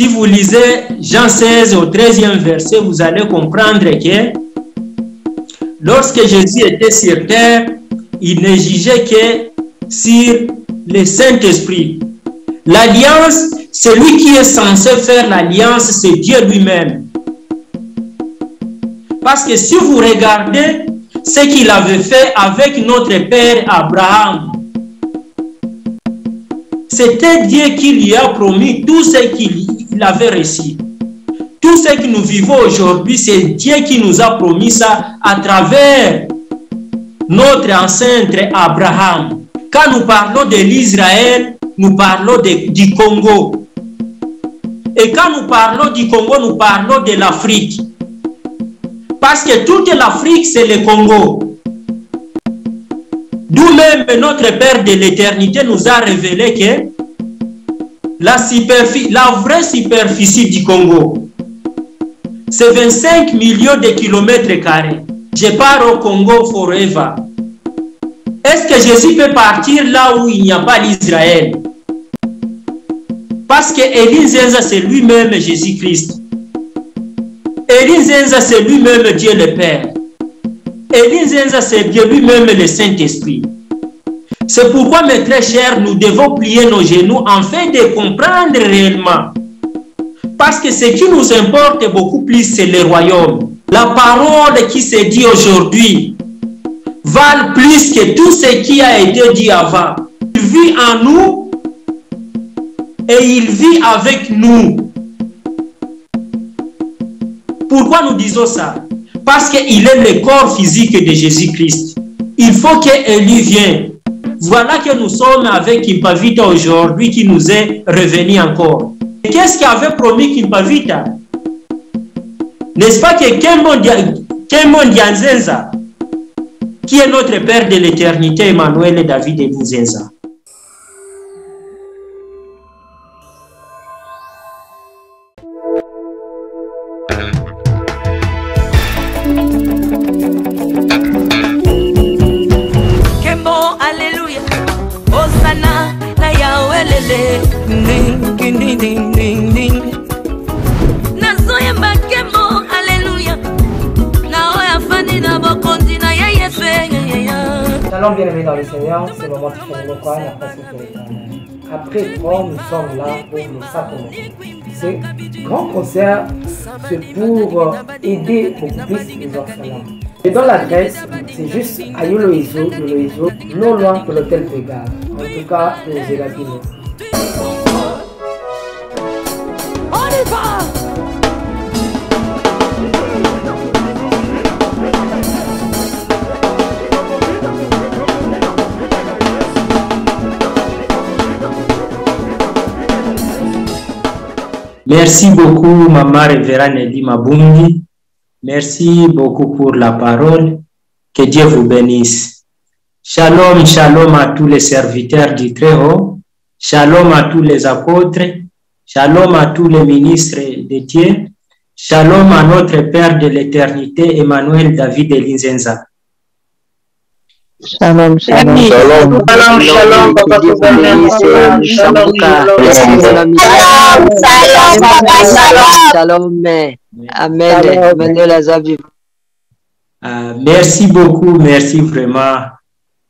Si vous lisez Jean 16 au 13e verset, vous allez comprendre que lorsque Jésus était sur terre, il ne jugeait que sur le Saint-Esprit. L'alliance, celui qui est censé faire l'alliance, c'est Dieu lui-même. Parce que si vous regardez ce qu'il avait fait avec notre père Abraham, c'était Dieu qui lui a promis tout ce qu'il avait reçu. Tout ce que nous vivons aujourd'hui, c'est Dieu qui nous a promis ça à travers notre ancêtre Abraham. Quand nous parlons de l'Israël, nous parlons du Congo. Et quand nous parlons du Congo, nous parlons de l'Afrique. Parce que toute l'Afrique, c'est le Congo. D'où même notre Père de l'éternité nous a révélé que la vraie superficie du Congo, c'est 25 millions de kilomètres carrés. Je pars au Congo forever. Est-ce que Jésus peut partir là où il n'y a pas l'Israël? Parce que Elinzenza, c'est lui-même Jésus-Christ. Elinzenza, c'est lui-même Dieu le Père. Elinzenza, c'est Dieu lui-même le Saint-Esprit. C'est pourquoi, mes très chers, nous devons plier nos genoux afin de comprendre réellement. Parce que ce qui nous importe beaucoup plus, c'est le royaume. La parole qui se dit aujourd'hui valent plus que tout ce qui a été dit avant. Il vit en nous et il vit avec nous. Pourquoi nous disons ça? Parce qu'il est le corps physique de Jésus-Christ. Il faut qu'Élie vienne. Voilà que nous sommes avec Kimpavita aujourd'hui qui nous est revenu encore. Qu'est-ce qu'avait promis Kimpavita? N'est-ce pas que Kembo Ndianzenza, qui est notre Père de l'éternité, Emmanuel David Elinzenza. Shalom, bien-aimés dans le Seigneur, c'est le moment de faire le coin, la place pour l'éternel. Après trois, nous sommes là pour le sacrement. Ce grand concert, c'est pour aider beaucoup plus les orphelins. Et dans l'adresse, c'est juste à Yoloizo, non loin de l'hôtel Pégard. En tout cas, pour les Élaguinés. On y va! Merci beaucoup, Maman Révérend Nelly Mabungi. Merci beaucoup pour la parole. Que Dieu vous bénisse. Shalom, shalom à tous les serviteurs du Très-Haut. Shalom à tous les apôtres. Shalom à tous les ministres de Dieu. Shalom à notre Père de l'éternité, Emmanuel David Elinzenza. Shalom, shalom. Shalom, shalom, shalom, Papa Shalom, shalom, amen, Emmanuel Azabi. Merci beaucoup, merci vraiment.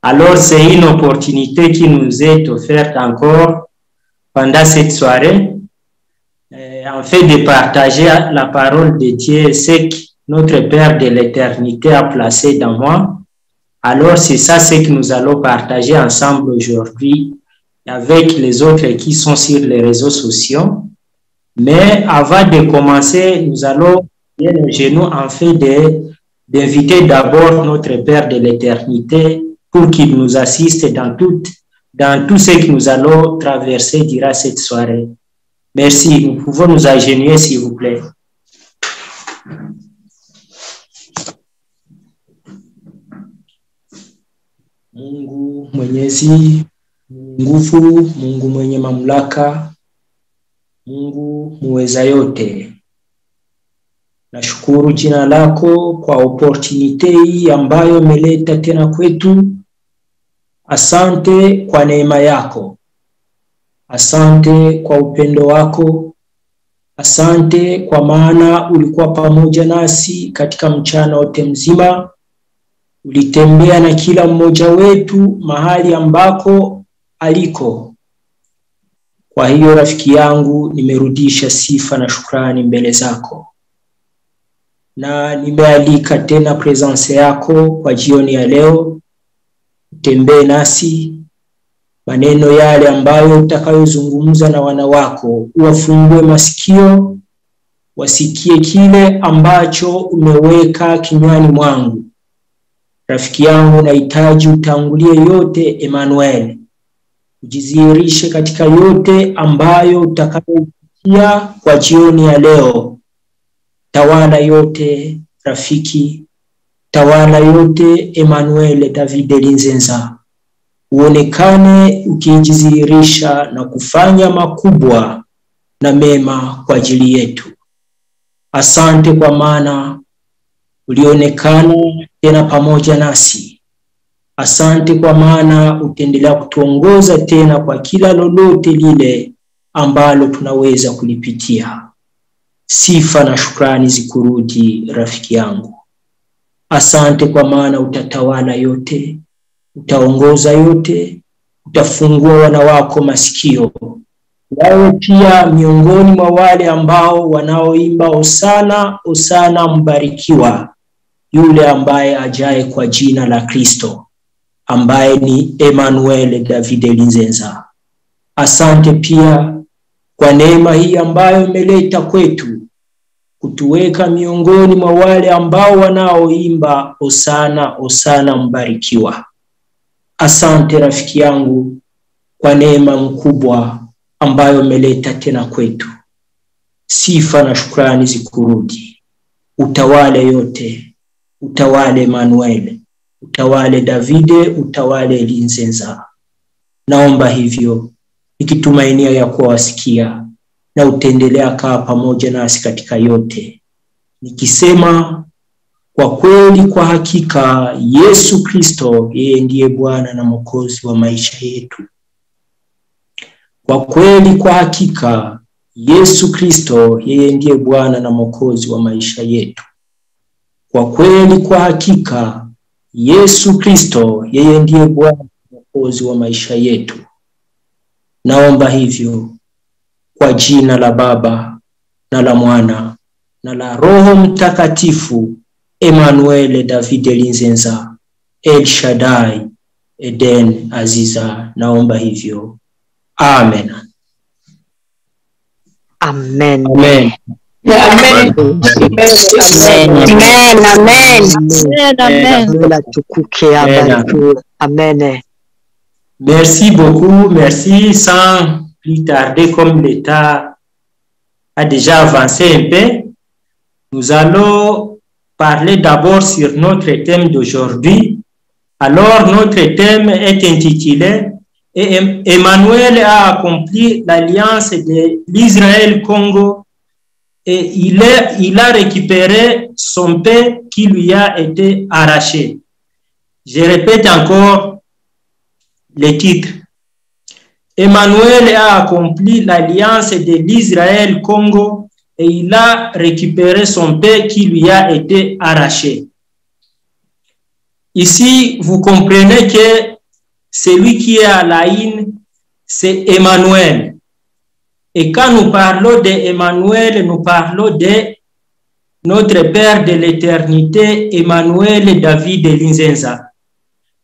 Alors, c'est une opportunité qui nous est offerte encore pendant cette soirée, en fait de partager la parole de Dieu, ce que notre Père de l'éternité a placé dans moi. Alors, c'est ça ce que nous allons partager ensemble aujourd'hui avec les autres qui sont sur les réseaux sociaux. Mais avant de commencer, nous allons plier nos genoux en fait d'inviter d'abord notre Père de l'éternité pour qu'il nous assiste dans tout ce que nous allons traverser durant cette soirée. Merci. Nous pouvons nous agenouiller, s'il vous plaît. Mungu Mwenyezi, nguvu, Mungu mwenye mamlaka, Mungu muweza yote. Nashukuru jina lako kwa opportunity hii ambayo umeleta tena kwetu. Asante kwa neema yako. Asante kwa upendo wako. Asante kwa maana ulikuwa pamoja nasi katika mchana wote mzima. Ulitembea na kila mmoja wetu mahali ambako aliko. Kwa hiyo rafiki yangu, nimerudisha sifa na shukrani mbele zako. Na nimealika tena presence yako kwa jioni ya leo. Utembee nasi, maneno yale ambayo utakayozungumza na wana wako, uwafungue masikio, wasikie kile ambacho umeweka kinywani mwangu. Rafiki yangu, nahitaji utangulie yote Emmanuel. Ujizihirishe katika yote ambayo utakayopitia kwa jioni ya leo. Tawala yote rafiki, tawala yote Emmanuel David Linzenza. Uonekane ukijizihirisha na kufanya makubwa na mema kwa ajili yetu. Asante kwa maana ulionekana tena pamoja nasi. Asante kwa maana utaendelea kutuongoza tena kwa kila lolote lile ambalo tunaweza kulipitia. Sifa na shukrani zikurudi rafiki yangu. Asante kwa maana utatawala yote, utaongoza yote, utafungua wana wako masikio. Wawe pia miongoni mwa wale ambao wanaoimba Hosana, Hosana mbarikiwa yule ambaye ajaye kwa jina la Kristo, ambaye ni Emmanuel David Linzenza. Asante pia kwa neema hii ambayo umeleta kwetu, kutuweka miongoni mwa wale ambao wanaoimba Hosana, Hosana mbarikiwa. Asante rafiki yangu kwa neema mkubwa ambayo umeleta tena kwetu. Sifa na shukrani zikurudi. Utawale yote, utawale Emmanuel, utawale Davide, utawale Linzenza. Naomba hivyo nikitumainia ya kuwa wasikia, na utaendelea kaa pamoja nasi katika yote, nikisema kwa kweli, kwa hakika Yesu Kristo yeye ndiye Bwana na Mwokozi wa maisha yetu. Kwa kweli, kwa hakika Yesu Kristo yeye ndiye Bwana na Mwokozi wa maisha yetu. Kwa kweli, kwa hakika Yesu Kristo yeye ndiye Bwana na Mwokozi wa maisha yetu. Naomba hivyo kwa jina la Baba na la Mwana na la Roho Mtakatifu. Emmanuel David Linzenza, El Shaddai, Eden Aziza. Naomba hivyo. Amen. Amen. Amen. Amen. Amen. Merci beaucoup, merci. Sans plus tarder, comme l'État a déjà avancé un peu, nous allons parler d'abord sur notre thème d'aujourd'hui. Alors, notre thème est intitulé « Emmanuel a accompli l'alliance de l'Israël-Congo et il a récupéré son paix qui lui a été arraché. » Je répète encore le titre. Emmanuel a accompli l'alliance de l'Israël-Congo et il a récupéré son paix qui lui a été arraché. Ici, vous comprenez que celui qui est à la ligne, c'est Emmanuel. Et quand nous parlons d'Emmanuel, nous parlons de notre Père de l'éternité, Emmanuel David Linzenza.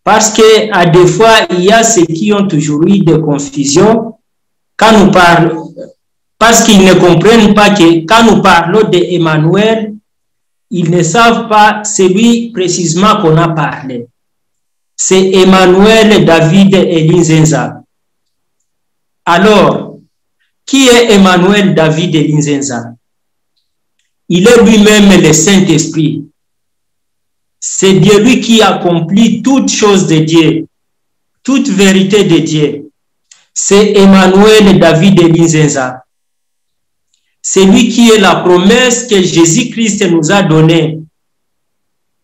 Parce que à des fois, il y a ceux qui ont toujours eu de confusion quand nous parlons, parce qu'ils ne comprennent pas que quand nous parlons d'Emmanuel, ils ne savent pas celui précisément qu'on a parlé. C'est Emmanuel David Linzenza. Alors, qui est Emmanuel David Linzenza? Il est lui-même le Saint-Esprit. C'est Dieu lui qui accomplit toutes choses de Dieu, toute vérité de Dieu. C'est Emmanuel David Linzenza. C'est lui qui est la promesse que Jésus-Christ nous a donnée.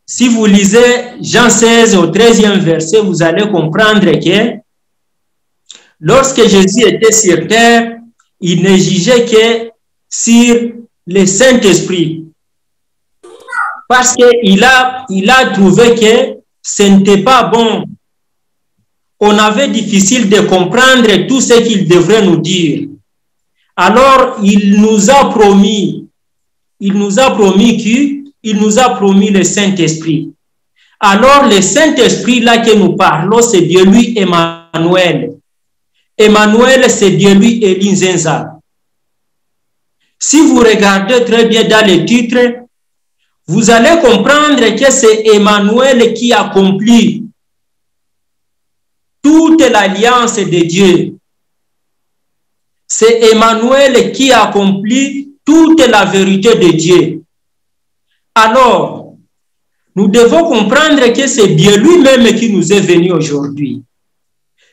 Si vous lisez Jean 16 au 13e verset, vous allez comprendre que lorsque Jésus était sur terre, il ne jugeait que sur le Saint-Esprit. Parce qu'il a trouvé que ce n'était pas bon. On avait difficile de comprendre tout ce qu'il devrait nous dire. Alors, il nous a promis le Saint-Esprit. Alors, le Saint-Esprit là que nous parlons, c'est Dieu lui Emmanuel. Emmanuel, c'est Dieu lui Elinzenza. Si vous regardez très bien dans le titre, vous allez comprendre que c'est Emmanuel qui accomplit toute l'alliance de Dieu. C'est Emmanuel qui accomplit toute la vérité de Dieu. Alors, nous devons comprendre que c'est Dieu lui-même qui nous est venu aujourd'hui.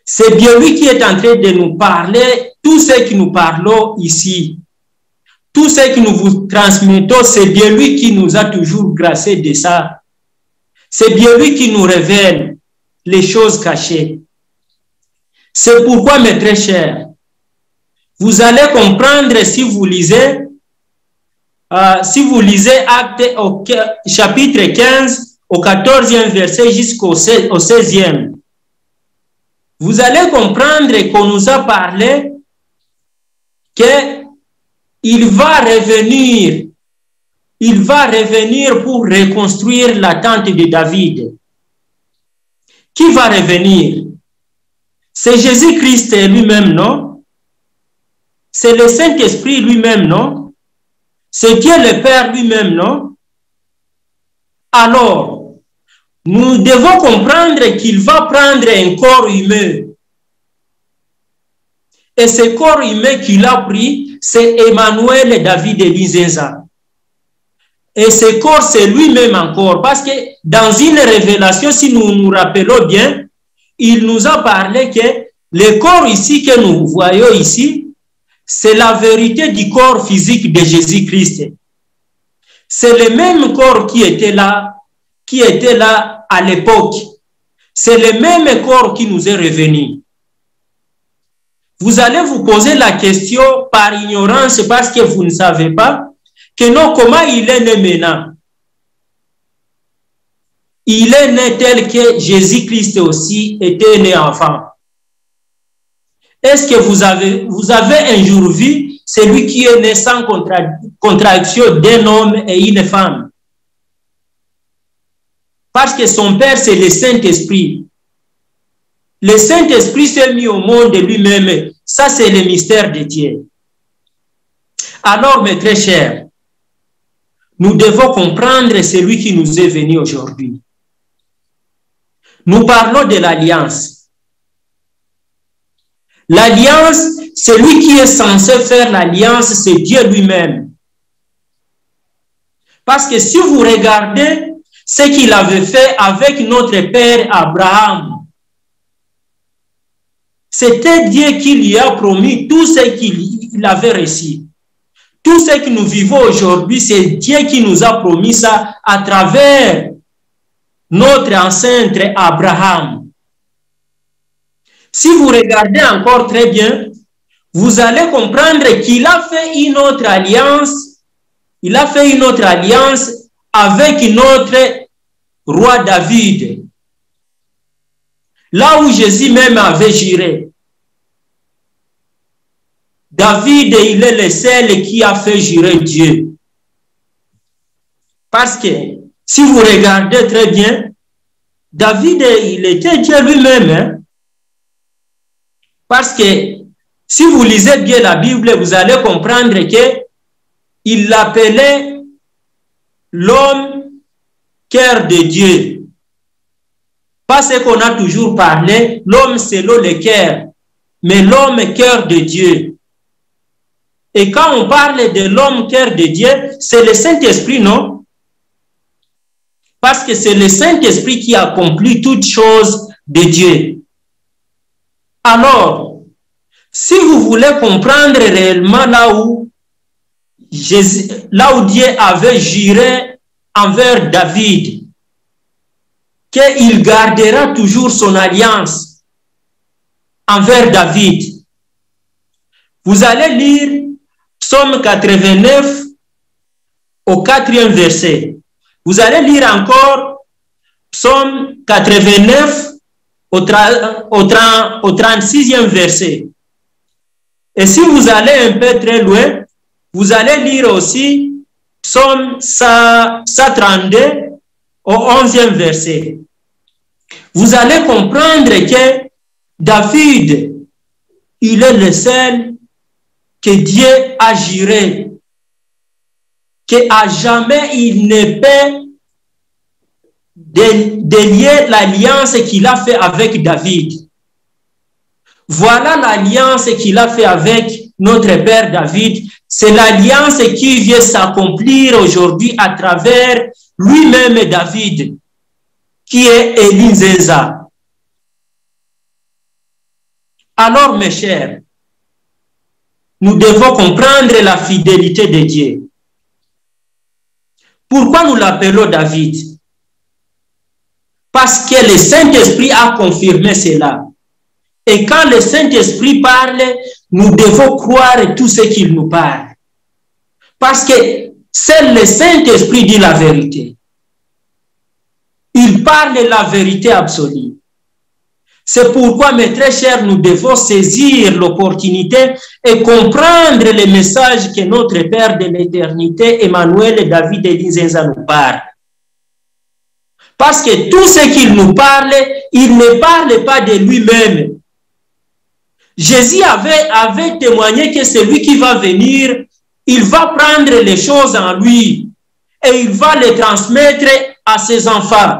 C'est Dieu lui qui est en train de nous parler, tout ce que nous parlons ici. Tout ce que nous vous transmettons, c'est Dieu lui qui nous a toujours gracé de ça. C'est Dieu lui qui nous révèle les choses cachées. C'est pourquoi, mes très chers, vous allez comprendre si vous lisez Actes au chapitre 15, au 14e verset jusqu'au 16e. Vous allez comprendre qu'on nous a parlé que il va revenir pour reconstruire la tente de David. Qui va revenir? C'est Jésus-Christ lui-même, non? C'est le Saint-Esprit lui-même, non? C'est Dieu le Père lui-même, non? Alors, nous devons comprendre qu'il va prendre un corps humain. Et ce corps humain qu'il a pris, c'est Emmanuel David Elinzenza. Et ce corps, c'est lui-même encore. Parce que dans une révélation, si nous nous rappelons bien, il nous a parlé que le corps ici que nous voyons ici, c'est la vérité du corps physique de Jésus-Christ. C'est le même corps qui était là à l'époque. C'est le même corps qui nous est revenu. Vous allez vous poser la question par ignorance parce que vous ne savez pas que non, comment il est né maintenant. Il est né tel que Jésus-Christ aussi était né enfant. Est-ce que vous avez un jour vu celui qui est né sans contradiction d'un homme et une femme? Parce que son père, c'est le Saint-Esprit. Le Saint-Esprit s'est mis au monde lui-même. Ça, c'est le mystère de Dieu. Alors, mes très chers, nous devons comprendre celui qui nous est venu aujourd'hui. Nous parlons de l'alliance. L'alliance, celui qui est censé faire l'alliance, c'est Dieu lui-même. Parce que si vous regardez ce qu'il avait fait avec notre père Abraham, c'était Dieu qui lui a promis tout ce qu'il avait reçu. Tout ce que nous vivons aujourd'hui, c'est Dieu qui nous a promis ça à travers notre ancêtre Abraham. Si vous regardez encore très bien, vous allez comprendre qu'il a fait une autre alliance. Il a fait une autre alliance avec notre roi David. Là où Jésus même avait juré. David, il est le seul qui a fait jurer Dieu. Parce que, si vous regardez très bien, David, il était Dieu lui-même. Hein? Parce que, si vous lisez bien la Bible, vous allez comprendre qu'il l'appelait l'homme cœur de Dieu. Pas ce qu'on a toujours parlé, l'homme selon le cœur, mais l'homme cœur de Dieu. Et quand on parle de l'homme cœur de Dieu, c'est le Saint-Esprit, non? Parce que c'est le Saint-Esprit qui accomplit toutes choses de Dieu. Alors, si vous voulez comprendre réellement là où Dieu avait juré envers David, qu'il gardera toujours son alliance envers David, vous allez lire Psaume 89 au 4e verset. Vous allez lire encore Psaume 89 au 36e verset. Et si vous allez un peu très loin, vous allez lire aussi Psaume 132 au 11e verset. Vous allez comprendre que David, il est le seul que Dieu a juré, qu'à jamais il ne peut délier l'alliance qu'il a fait avec David. Voilà l'alliance qu'il a fait avec notre père David. C'est l'alliance qui vient s'accomplir aujourd'hui à travers lui-même David, qui est Élie Nzenza. Alors, mes chers, nous devons comprendre la fidélité de Dieu. Pourquoi nous l'appelons David? Parce que le Saint-Esprit a confirmé cela. Et quand le Saint-Esprit parle, nous devons croire tout ce qu'il nous parle. Parce que seul le Saint-Esprit dit la vérité. Il parle la vérité absolue. C'est pourquoi, mes très chers, nous devons saisir l'opportunité et comprendre le message que notre Père de l'éternité, Emmanuel David Élie Nzenza, nous parle. Parce que tout ce qu'il nous parle, il ne parle pas de lui-même. Jésus avait témoigné que celui qui va venir, il va prendre les choses en lui et il va les transmettre à ses enfants.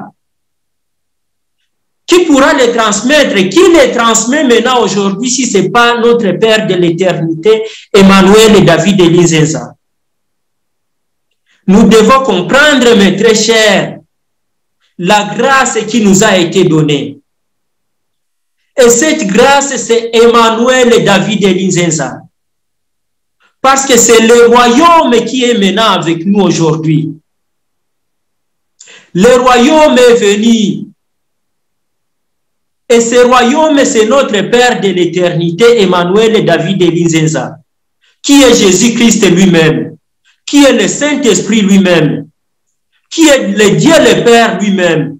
Qui pourra les transmettre? Qui les transmet maintenant aujourd'hui si ce n'est pas notre Père de l'éternité, Emmanuel David Élie Nzenza? Nous devons comprendre, mes très chers, la grâce qui nous a été donnée. Et cette grâce, c'est Emmanuel David Élie Nzenza. Parce que c'est le royaume qui est maintenant avec nous aujourd'hui. Le royaume est venu. Et ce royaume, c'est notre Père de l'éternité, Emmanuel David Élie Nzenza, qui est Jésus-Christ lui-même, qui est le Saint-Esprit lui-même, qui est le Dieu le Père lui-même.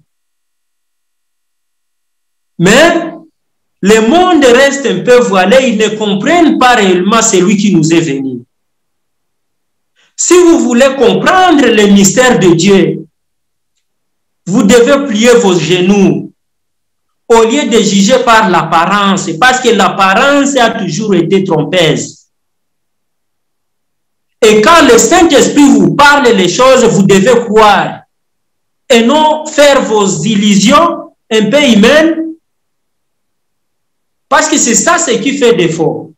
Mais le monde reste un peu voilé, ils ne comprennent pas réellement celui qui nous est venu. Si vous voulez comprendre le mystère de Dieu, vous devez plier vos genoux au lieu de juger par l'apparence, parce que l'apparence a toujours été trompeuse. Et quand le Saint-Esprit vous parle les choses, vous devez croire et non faire vos illusions un peu humaines, parce que c'est ça ce qui fait défaut.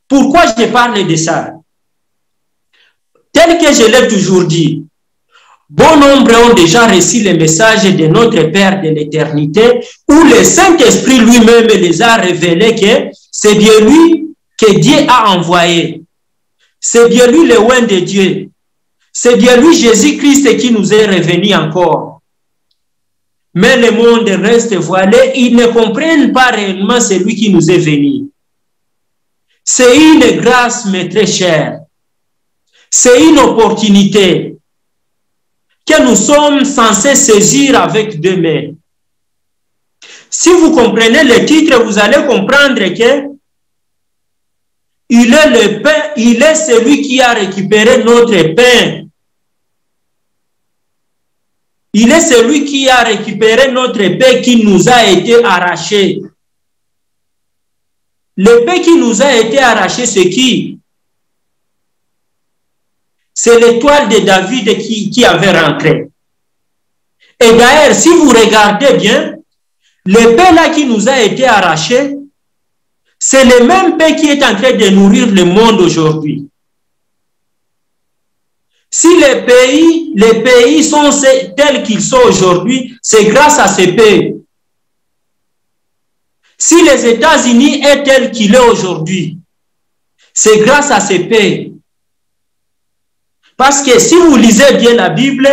Pourquoi je parle de ça? Tel que je l'ai toujours dit, bon nombre ont déjà reçu le message de notre Père de l'éternité, où le Saint-Esprit lui-même les a révélés que c'est bien lui que Dieu a envoyé. C'est bien lui le oint de Dieu. C'est bien lui Jésus-Christ qui nous est revenu encore. Mais le monde reste voilé, ils ne comprennent pas réellement celui qui nous est venu. C'est une grâce, mes très chers. C'est une opportunité que nous sommes censés saisir avec deux mains. Si vous comprenez le titre, vous allez comprendre que il est le pain, il est celui qui a récupéré notre pain. Il est celui qui a récupéré notre pain qui nous a été arraché. Le pain qui nous a été arraché, c'est qui? C'est l'étoile de David qui avait rentré. Et d'ailleurs, si vous regardez bien, le pain là qui nous a été arraché, c'est le même pain qui est en train de nourrir le monde aujourd'hui. Si les pays sont tels qu'ils sont aujourd'hui, c'est grâce à ces pains. Si les États-Unis est tel qu'il est aujourd'hui, c'est grâce à ces pains. Parce que si vous lisez bien la Bible,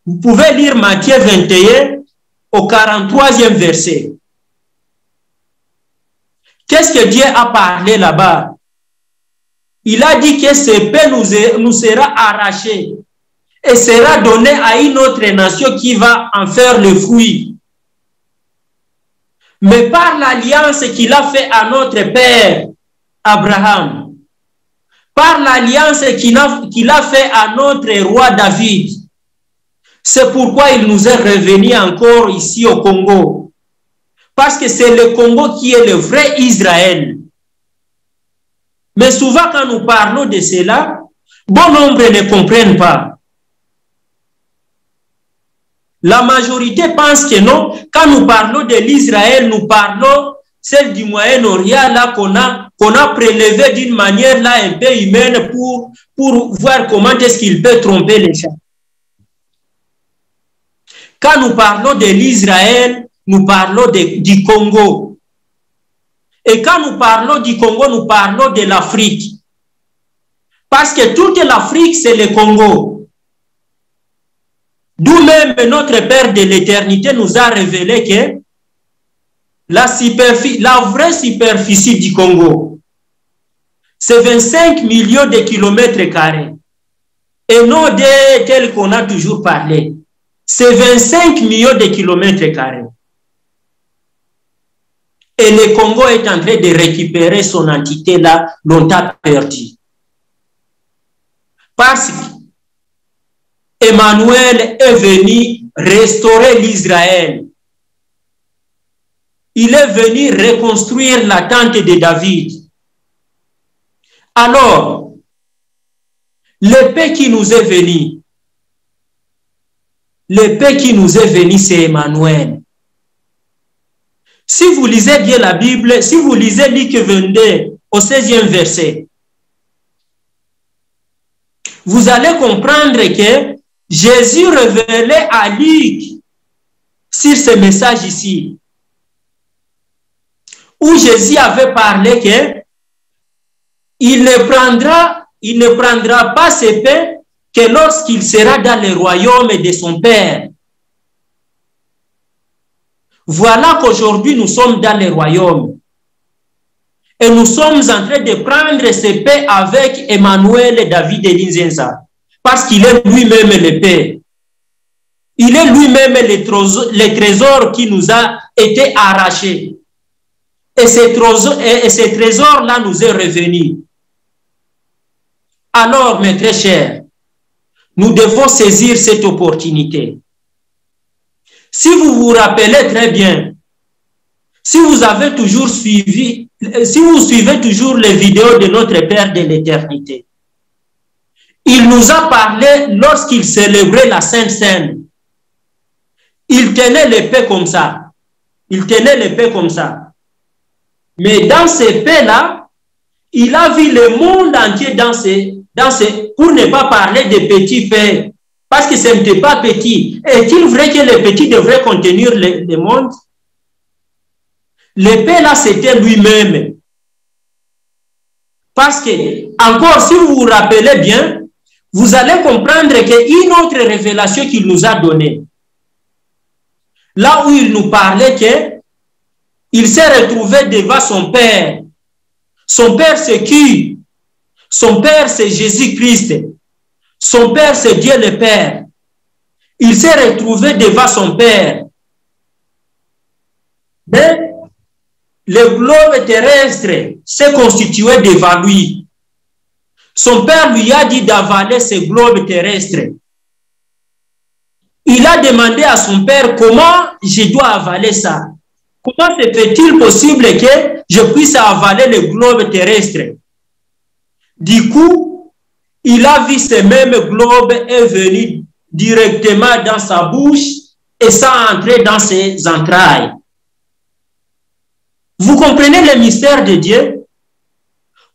vous pouvez lire Matthieu 21 au 43e verset. Qu'est-ce que Dieu a parlé là-bas? il a dit que ce paix nous sera arraché et sera donné à une autre nation qui va en faire le fruit. Mais par l'alliance qu'il a fait à notre père Abraham, par l'alliance qu'il a fait à notre roi David, c'est pourquoi il nous est revenu encore ici au Congo. Parce que c'est le Congo qui est le vrai Israël. Mais souvent quand nous parlons de cela, bon nombre ne comprennent pas. La majorité pense que non. Quand nous parlons de l'Israël, nous parlons celle du Moyen-Orient là qu'on a prélevé d'une manière là un peu humaine pour voir comment est-ce qu'il peut tromper les gens. Quand nous parlons de l'Israël, nous parlons du Congo. Et quand nous parlons du Congo, nous parlons de l'Afrique. Parce que toute l'Afrique, c'est le Congo. D'où même notre Père de l'éternité nous a révélé que la vraie superficie du Congo, c'est 25 millions de kilomètres carrés. Et non de tel qu'on a toujours parlé. C'est 25 millions de kilomètres carrés. Et le Congo est en train de récupérer son entité là, longtemps perdue. Parce qu'Emmanuel est venu restaurer l'Israël. Il est venu reconstruire la tente de David. Alors, le paix qui nous est venu, c'est Emmanuel. Si vous lisez bien la Bible, si vous lisez Luc 22 au 16e verset, vous allez comprendre que Jésus révélait à Luc sur ce message ici, où Jésus avait parlé que il ne prendra pas ses paix que lorsqu'il sera dans le royaume de son Père. Voilà qu'aujourd'hui nous sommes dans le royaume et nous sommes en train de prendre ses paix avec Emmanuel David Elinzenza, parce qu'il est lui-même le Père. Il est lui-même le trésor qui nous a été arraché. Et ce trésor-là nous est revenu. Alors, mes très chers, nous devons saisir cette opportunité. Si vous vous rappelez très bien, si vous avez toujours suivi, si vous suivez toujours les vidéos de notre Père de l'éternité, il nous a parlé lorsqu'il célébrait la Sainte Seine. Il tenait l'épée comme ça. Il tenait l'épée comme ça. Mais dans ces paix-là, il a vu le monde entier pour ne pas parler de petits paix, parce que ce n'était pas petit. Est-il vrai que les petits devraient contenir le monde? L'épée là, c'était lui-même. Parce que, encore, si vous vous rappelez bien, vous allez comprendre qu'une autre révélation qu'il nous a donnée, là où il nous parlait qu'il s'est retrouvé devant son Père. Son Père, c'est qui? Son Père, c'est Jésus-Christ. Son Père, c'est Dieu le Père. Il s'est retrouvé devant son Père. Mais le globe terrestre s'est constitué devant lui. Son Père lui a dit d'avaler ce globe terrestre. Il a demandé à son Père comment je dois avaler ça. Comment se fait-il possible que je puisse avaler le globe terrestre? Du coup, il a vu ce même globe est venu directement dans sa bouche et ça entré dans ses entrailles. Vous comprenez le mystère de Dieu?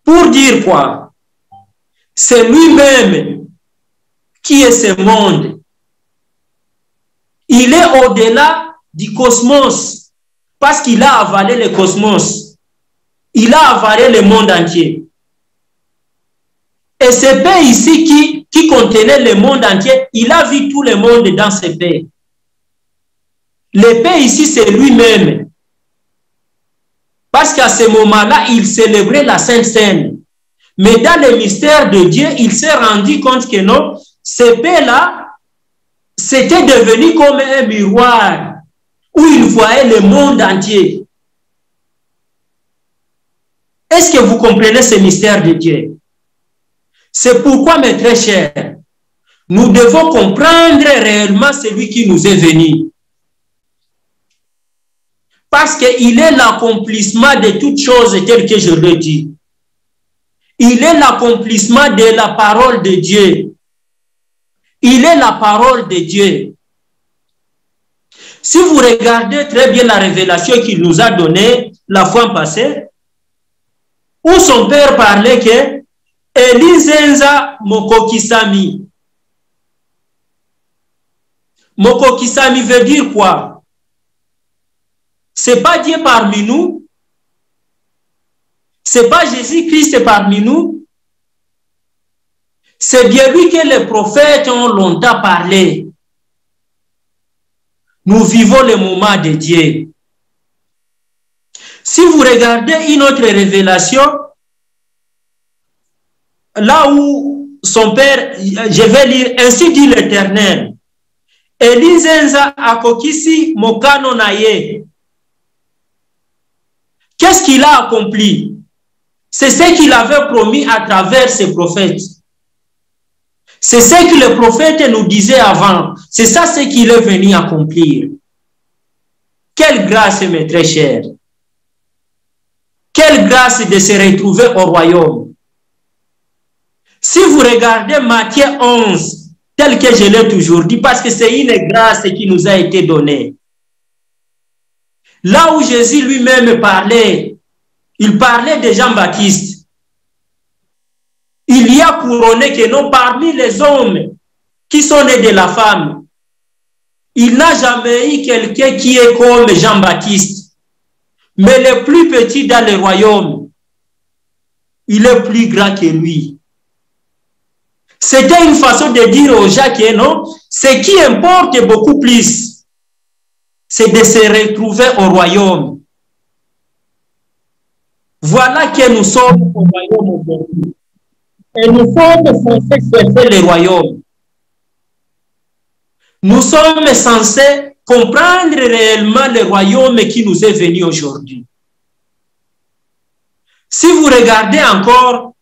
Pour dire quoi? C'est lui-même qui est ce monde. Il est au-delà du cosmos. Parce qu'il a avalé le cosmos. Il a avalé le monde entier. Et ce paix ici qui contenait le monde entier, il a vu tout le monde dans ce paix. Le paix ici, c'est lui-même. Parce qu'à ce moment-là, il célébrait la Sainte Seine. Mais dans le mystère de Dieu, il s'est rendu compte que non, ces paix-là, c'était devenu comme un miroir où il voyait le monde entier. Est-ce que vous comprenez ce mystère de Dieu? C'est pourquoi, mes très chers, nous devons comprendre réellement celui qui nous est venu. Parce qu'il est l'accomplissement de toutes choses telles que je le dis. Il est l'accomplissement de la parole de Dieu. Il est la parole de Dieu. Si vous regardez très bien la révélation qu'il nous a donnée la fois passée, où son père parlait que Elizenza Mokokisami. Mokokisami veut dire quoi? C'est pas Dieu parmi nous. C'est pas Jésus-Christ parmi nous. C'est bien lui que les prophètes ont longtemps parlé. Nous vivons le moment de Dieu. Si vous regardez une autre révélation, là où son père, je vais lire, ainsi dit l'Éternel, Elizenza akokisi mokano naye. Qu'est-ce qu'il a accompli? C'est ce qu'il avait promis à travers ses prophètes. C'est ce que le prophète nous disait avant. C'est ça ce qu'il est venu accomplir. Quelle grâce, mes très chers. Quelle grâce de se retrouver au royaume. Si vous regardez Matthieu 11, tel que je l'ai toujours dit, parce que c'est une grâce qui nous a été donnée. Là où Jésus lui-même parlait, il parlait de Jean-Baptiste. Il y a couronné que non parmi les hommes qui sont nés de la femme. Il n'a jamais eu quelqu'un qui est comme Jean-Baptiste. Mais le plus petit dans le royaume, il est plus grand que lui. C'était une façon de dire aux gens que non, ce qui importe beaucoup plus, c'est de se retrouver au royaume. Voilà que nous sommes au royaume aujourd'hui. Et nous sommes censés chercher le royaume. Nous sommes censés comprendre réellement le royaume qui nous est venu aujourd'hui. Si vous regardez encore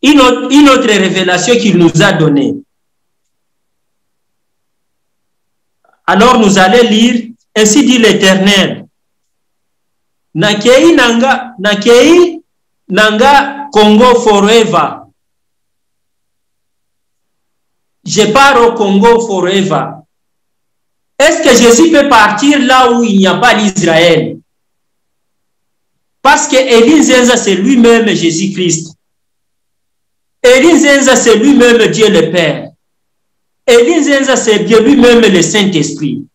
une autre révélation qu'il nous a donnée, alors nous allons lire, ainsi dit l'Éternel. Nakei nanga Congo forever. Je pars au Congo forever. Est-ce que Jésus peut partir là où il n'y a pas d'Israël? Parce que Elizenza, c'est lui-même Jésus-Christ. Elizenza, c'est lui-même Dieu le Père. Elizenza, c'est Dieu lui-même le Saint-Esprit.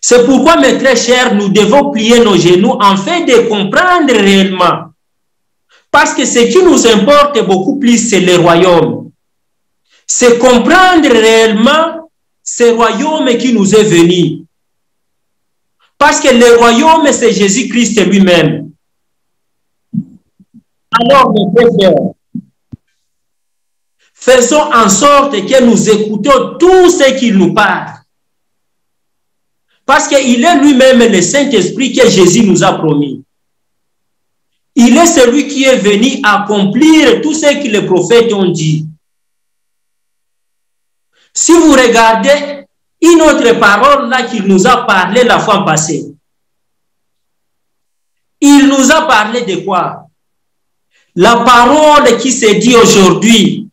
C'est pourquoi, mes très chers, nous devons plier nos genoux afin de comprendre réellement. Parce que ce qui nous importe beaucoup plus, c'est le royaume. C'est comprendre réellement ce royaume qui nous est venu. Parce que le royaume, c'est Jésus-Christ lui-même. Alors, mes très chers, faisons en sorte que nous écoutons tout ce qu'il nous parle. Parce qu'il est lui-même le Saint-Esprit que Jésus nous a promis. Il est celui qui est venu accomplir tout ce que les prophètes ont dit. Si vous regardez une autre parole là qu'il nous a parlé la fois passée, il nous a parlé de quoi? La parole qui se dit aujourd'hui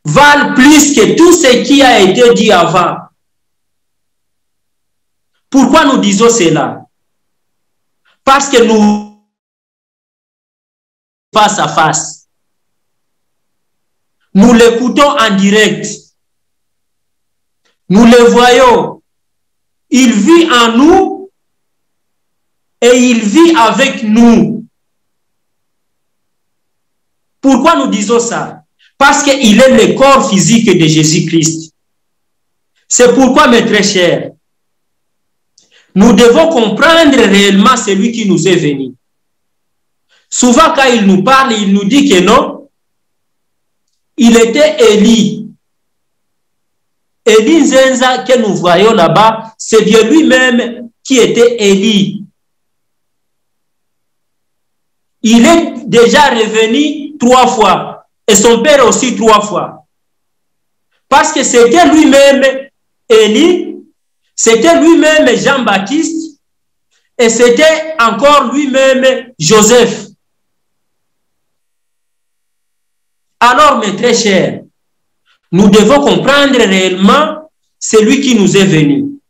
valent plus que tout ce qui a été dit avant. Pourquoi nous disons cela? Parce que nous, face à face, nous l'écoutons en direct, nous le voyons, il vit en nous et il vit avec nous. Pourquoi nous disons ça? Parce qu'il est le corps physique de Jésus-Christ. C'est pourquoi, mes très chers, nous devons comprendre réellement celui qui nous est venu. Souvent, quand il nous parle, il nous dit que non, il était Élie. Élie Nzenza que nous voyons là-bas, c'est bien lui-même qui était Élie. Il est déjà revenu 3 fois et son père aussi 3 fois. Parce que c'était lui-même Élie, c'était lui-même Jean-Baptiste et c'était encore lui-même Joseph. Alors, mes très chers, nous devons comprendre réellement celui qui nous est venu.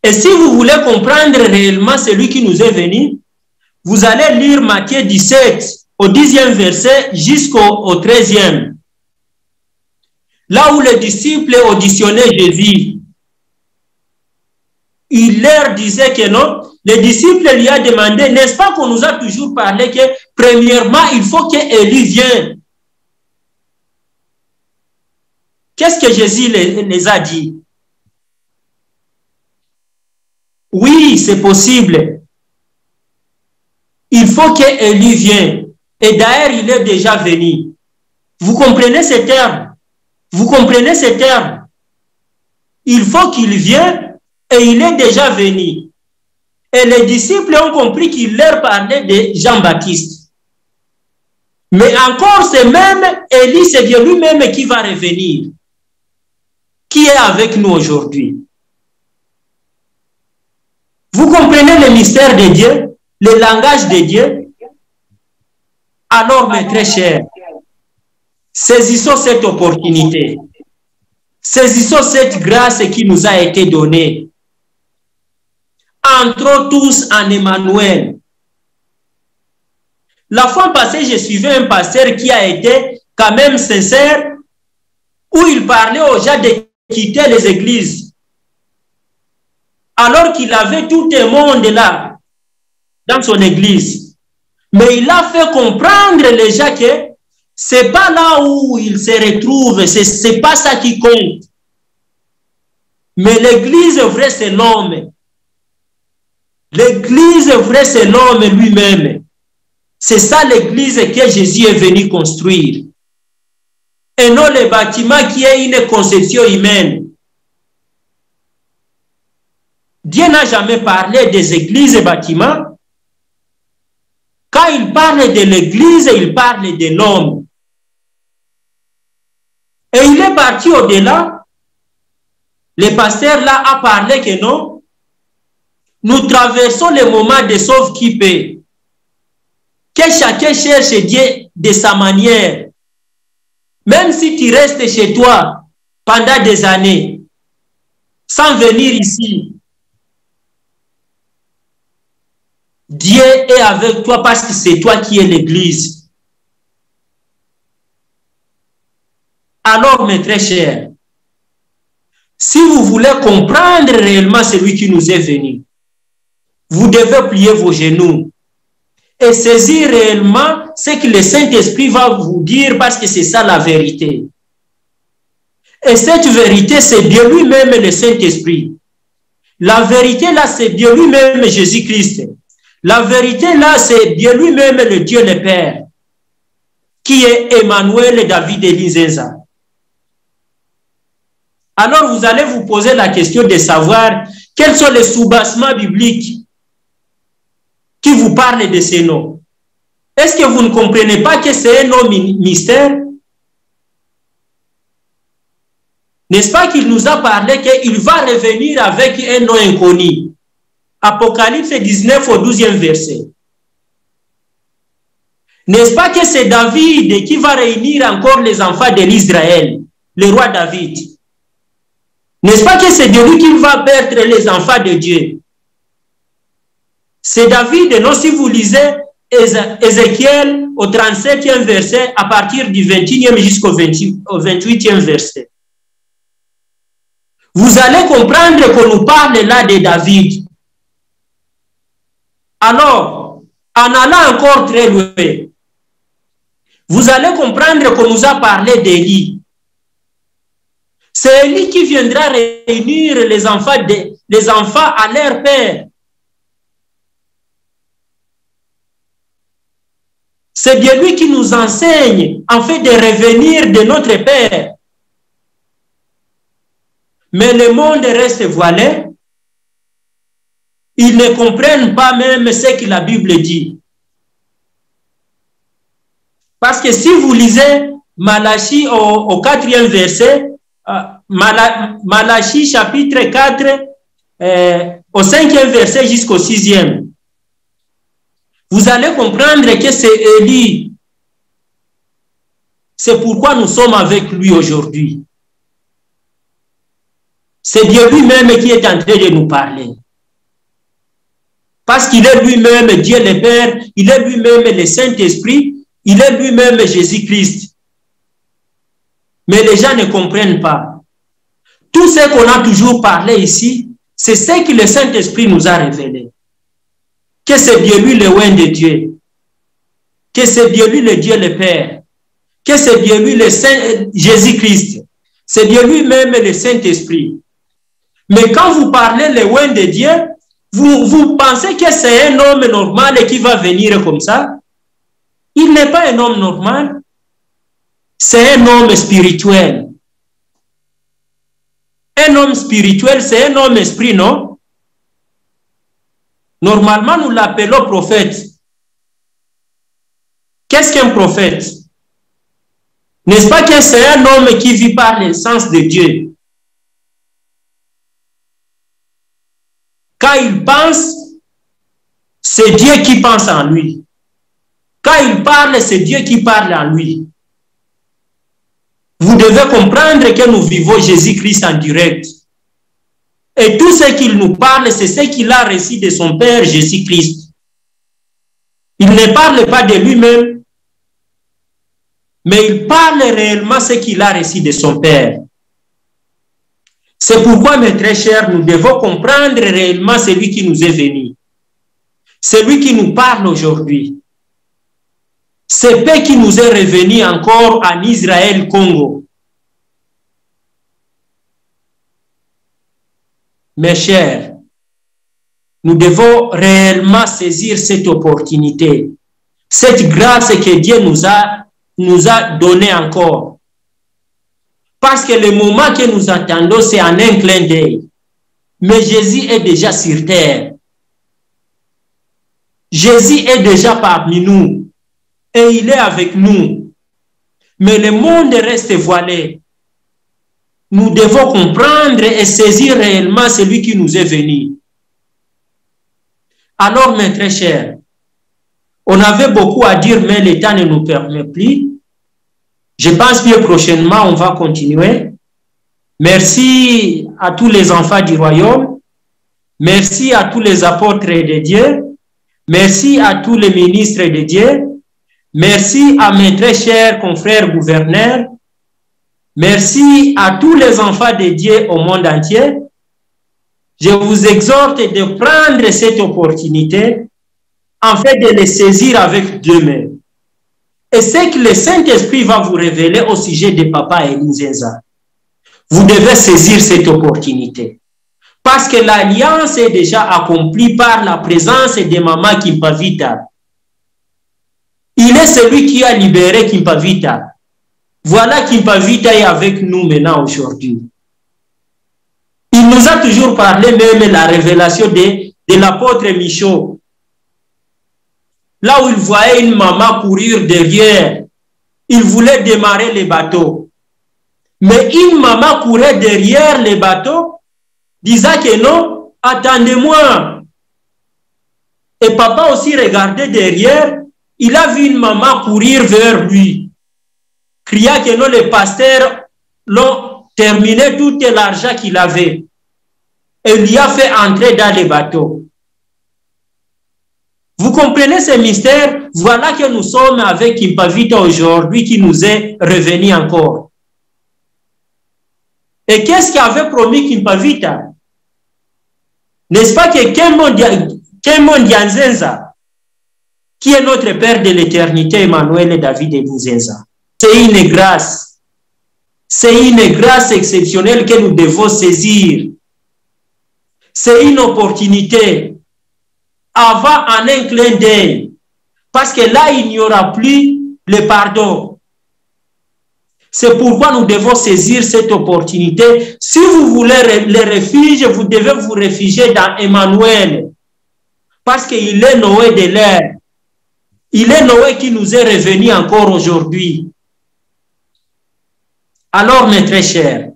Et si vous voulez comprendre réellement celui qui nous est venu, vous allez lire Matthieu 17 au 10e verset jusqu'au 13e. Là où les disciples auditionnaient Jésus, il leur disait que non. Les disciples lui ont demandé, n'est-ce pas qu'on nous a toujours parlé que premièrement, il faut qu'Élie vienne. Qu'est-ce que Jésus les a dit? Oui, c'est possible. Il faut qu'Élie vienne. Et d'ailleurs, il est déjà venu. Vous comprenez ce terme? Vous comprenez ce terme? Il faut qu'il vienne et il est déjà venu. Et les disciples ont compris qu'il leur parlait de Jean-Baptiste. Mais encore, c'est même Élie, c'est bien lui-même qui va revenir. Qui est avec nous aujourd'hui? Vous comprenez le mystère de Dieu, le langage de Dieu? Alors, mes très chers, saisissons cette opportunité. Saisissons cette grâce qui nous a été donnée. Entrons tous en Emmanuel. La fois passée, je suivais un pasteur qui a été quand même sincère, où il parlait aux gens de quitter les églises. Alors qu'il avait tout le monde là, dans son église. Mais il a fait comprendre les gens que c'est pas là où ils se retrouvent, c'est pas ça qui compte. Mais l'église vraie, c'est l'homme. L'église vraie, c'est l'homme lui-même. C'est ça l'église que Jésus est venu construire. Et non le bâtiment qui est une conception humaine. Dieu n'a jamais parlé des églises et bâtiments. Quand il parle de l'église, il parle de l'homme. Et il est parti au-delà. Le pasteur là a parlé que non, nous traversons les moments de sauve-qui-paix. Que chacun cherche Dieu de sa manière. Même si tu restes chez toi pendant des années, sans venir ici, Dieu est avec toi parce que c'est toi qui es l'église. Alors, mes très chers, si vous voulez comprendre réellement celui qui nous est venu, vous devez plier vos genoux et saisir réellement ce que le Saint-Esprit va vous dire parce que c'est ça la vérité. Et cette vérité, c'est Dieu lui-même, le Saint-Esprit. La vérité là, c'est Dieu lui-même, Jésus-Christ. La vérité là, c'est Dieu lui-même, le Dieu le Père, qui est Emmanuel David Eliseza. Alors vous allez vous poser la question de savoir quels sont les soubassements bibliques qui vous parlent de ces noms. Est-ce que vous ne comprenez pas que c'est un nom mystère? N'est-ce pas qu'il nous a parlé qu'il va revenir avec un nom inconnu? Apocalypse 19 au 12e verset. N'est-ce pas que c'est David qui va réunir encore les enfants de l'Israël, le roi David? N'est-ce pas que c'est de lui qui va perdre les enfants de Dieu? C'est David, non? Si vous lisez Ézéchiel au 37e verset, à partir du 21e jusqu'au 28e verset, vous allez comprendre qu'on nous parle là de David. Alors, en allant encore très loin, vous allez comprendre qu'on nous a parlé d'Élie. C'est Élie qui viendra réunir les enfants à leur père. C'est bien lui qui nous enseigne, en fait, de revenir de notre Père. Mais le monde reste voilé. Ils ne comprennent pas même ce que la Bible dit. Parce que si vous lisez Malachie au 4e verset, Malachie chapitre 4, au 5e verset jusqu'au 6e, vous allez comprendre que c'est Élie. C'est pourquoi nous sommes avec lui aujourd'hui. C'est Dieu lui-même qui est en train de nous parler. Parce qu'il est lui-même Dieu le Père, il est lui-même le Saint-Esprit, il est lui-même Jésus-Christ. Mais les gens ne comprennent pas. Tout ce qu'on a toujours parlé ici, c'est ce que le Saint-Esprit nous a révélé. Que c'est Dieu lui le oint de Dieu. Que c'est Dieu lui le Dieu le Père. Que c'est Dieu lui le Saint Jésus-Christ. C'est Dieu lui-même le Saint-Esprit. Mais quand vous parlez le oint de Dieu, vous pensez que c'est un homme normal qui va venir comme ça? Il n'est pas un homme normal. C'est un homme spirituel. Un homme spirituel, c'est un homme esprit, non? Normalement, nous l'appelons prophète. Qu'est-ce qu'un prophète? N'est-ce pas que c'est un homme qui vit par l'essence de Dieu? Quand il pense, c'est Dieu qui pense en lui. Quand il parle, c'est Dieu qui parle en lui. Vous devez comprendre que nous vivons Jésus-Christ en direct. Et tout ce qu'il nous parle, c'est ce qu'il a reçu de son Père Jésus-Christ. Il ne parle pas de lui-même, mais il parle réellement ce qu'il a reçu de son Père. C'est pourquoi, mes très chers, nous devons comprendre réellement celui qui nous est venu. Celui qui nous parle aujourd'hui. C'est paix qui nous est revenu encore en Israël, Congo. Mes chers, nous devons réellement saisir cette opportunité, cette grâce que Dieu nous a donnée encore. Parce que le moment que nous attendons, c'est en un clin d'œil. Mais Jésus est déjà sur terre. Jésus est déjà parmi nous. Et il est avec nous. Mais le monde reste voilé. Nous devons comprendre et saisir réellement celui qui nous est venu. Alors, mes très chers, on avait beaucoup à dire, mais le temps ne nous permet plus. Je pense que prochainement, on va continuer. Merci à tous les enfants du royaume. Merci à tous les apôtres de Dieu. Merci à tous les ministres de Dieu. Merci à mes très chers confrères gouverneurs. Merci à tous les enfants de Dieu au monde entier. Je vous exhorte de prendre cette opportunité en fait de les saisir avec deux mains. Et c'est que le Saint-Esprit va vous révéler au sujet de Papa Elie Nzenza. Vous devez saisir cette opportunité. Parce que l'alliance est déjà accomplie par la présence de Maman Kimpavita. Il est celui qui a libéré Kimpavita. Voilà Kimpavita est avec nous maintenant aujourd'hui. Il nous a toujours parlé même de la révélation de l'apôtre Michaud. Là où il voyait une maman courir derrière, il voulait démarrer les bateaux. Mais une maman courait derrière les bateaux, disant que non, attendez-moi. Et papa aussi regardait derrière, il a vu une maman courir vers lui. Cria que non, les pasteurs l'ont terminé tout l'argent qu'il avait. Et lui a fait entrer dans les bateaux. Vous comprenez ce mystère? Voilà que nous sommes avec Kimpavita aujourd'hui qui nous est revenu encore. Et qu'est-ce qu'avait promis Kimpavita? N'est-ce pas que Kembo Nzenza, qui est notre Père de l'éternité, Emmanuel David Nzenza, c'est une grâce. C'est une grâce exceptionnelle que nous devons saisir. C'est une opportunité. Avant, en un clin d'œil, Parce que là, il n'y aura plus le pardon. C'est pourquoi nous devons saisir cette opportunité. Si vous voulez le refuge, vous devez vous réfugier dans Emmanuel. Parce qu'il est Noé de l'ère. Il est Noé qui nous est revenu encore aujourd'hui. Alors, mes très chers,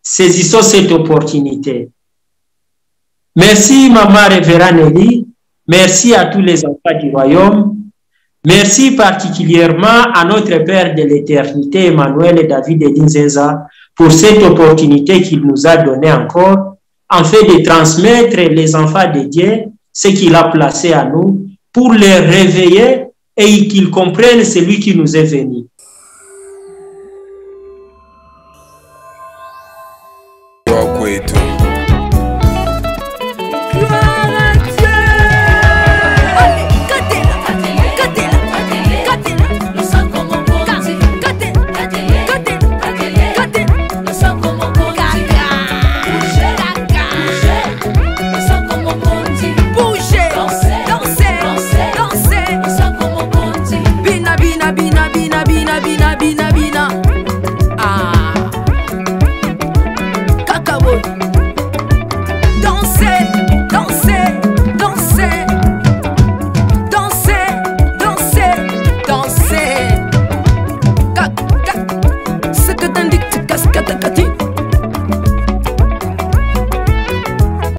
saisissons cette opportunité. Merci, Maman Révérend Nelly. Merci à tous les enfants du royaume. Merci particulièrement à notre Père de l'éternité, Emmanuel David Edinzenza, pour cette opportunité qu'il nous a donnée encore, en fait de transmettre les enfants de Dieu, ce qu'il a placé à nous, pour les réveiller et qu'ils comprennent celui qui nous est venu. Danser.